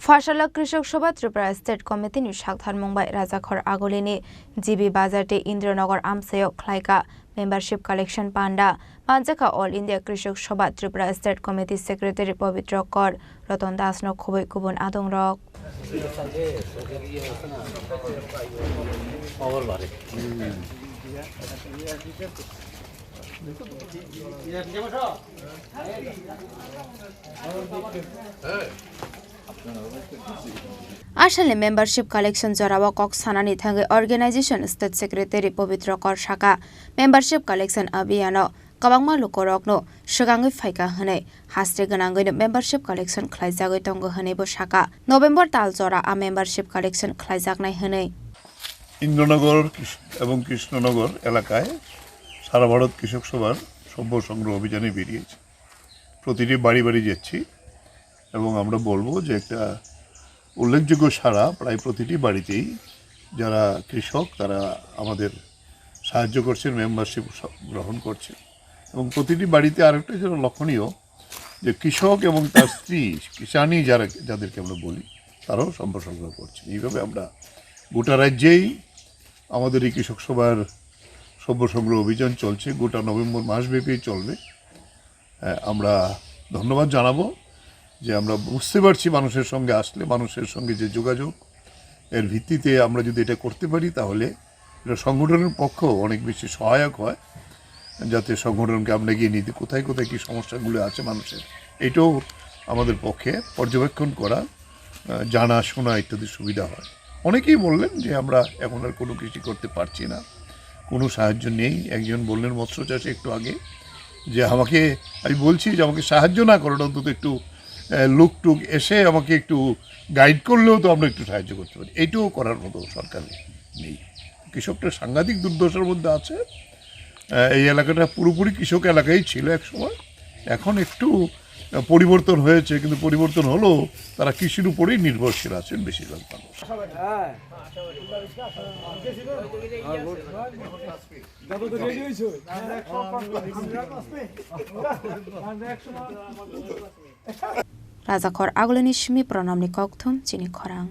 Fashala Krishak Sabha Tripura State Committee ni saktharmung bai Khlaijakha agolini GB Bazarte Indranagar Amsayo Khlaijakha Membership Collection Panda Khlaijakha All India Krishak Sabha Tripura State Committee Secretary Pavitra Kor Ratan Das no khoboi kubun adong rok Ashale membership collection Jorawa Kok Sanani Thangai Organization State Secretary Pavitra Kor Shaka Membership Collection Abhiyano Kabangma Lukorokno Shugangai Faika Hane Hastre Ganangoi Membership Collection Khlaijakha Tongo Hane Bo Shaka November Tal Jora a Membership Collection Khlaijaknai Hane Indranagar এবং কৃষ্ণনগর এলাকায় সারা ভারত কৃষক সভার সভ্য সংগ্রহ অভিযানে বেরিয়েছে প্রতিটি বাড়ি বাড়ি যাচ্ছি এবং আমরা বলবো যে একটা উল্লেখযোগ্য সাড়া প্রায় প্রতিটি বাড়িতেই যারা কৃষক তারা আমাদের সাহায্য করছেন মেম্বারশিপ গ্রহণ করছে এবং প্রতিটি বাড়িতে আরেকটা যেটা লক্ষণীয় যে কৃষক এবং তার স্ত্রী কিষানি যাদেরকে আমরা বলি তারাও সভ্য সংগ্রহ করছে এইভাবে আমরা গোটা রাজ্যেই আমাদের এই কৃষক সভার সভ্য সংগ্রহ অভিযান চলছে গোটা নভেম্বর মাসব্যাপী চলবে আমরা ধন্যবাদ জানাবো যে আমরা বুঝতে পারছি মানুষের সঙ্গে আসলে মানুষের সঙ্গে যে যোগাযোগ এর ভিত্তিতে আমরা যদি এটা করতে পারি তাহলে এটা সংগঠনের পক্ষেও অনেক বেশি সহায়ক হয় যাতে সংগঠনকে আমরা গিয়ে নিতে কোথায় কোথায় কী সমস্যাগুলো আছে মানুষের এটাও আমাদের পক্ষে পর্যবেক্ষণ করা জানা শোনা ইত্যাদি সুবিধা হয় অনেকেই বললেন যে আমরা এখন আর কোনো কৃষি করতে পারছি না কোনো সাহায্য নেই একজন বললেন মৎস্য চাষে একটু আগে যে আমাকে আমি বলছি যে আমাকে সাহায্য না করেন অন্তত একটু লোকটুক এসে আমাকে একটু গাইড করলেও তো আমরা একটু সাহায্য করতে পারি এইটাও করার মতো সরকার নেই কৃষকটা সাংঘাতিক দুর্দশার মধ্যে আছে এই এলাকাটা পুরোপুরি কৃষক এলাকাই ছিল এক সময় এখন একটু পরিবর্তন হয়েছে কিন্তু পরিবর্তন হলেও তারা কৃষির উপরেই নির্ভরশীল আছেন বেশিরভাগ মানুষ Khlaijakha agolini shimi pranamni kokthum Chini Khorang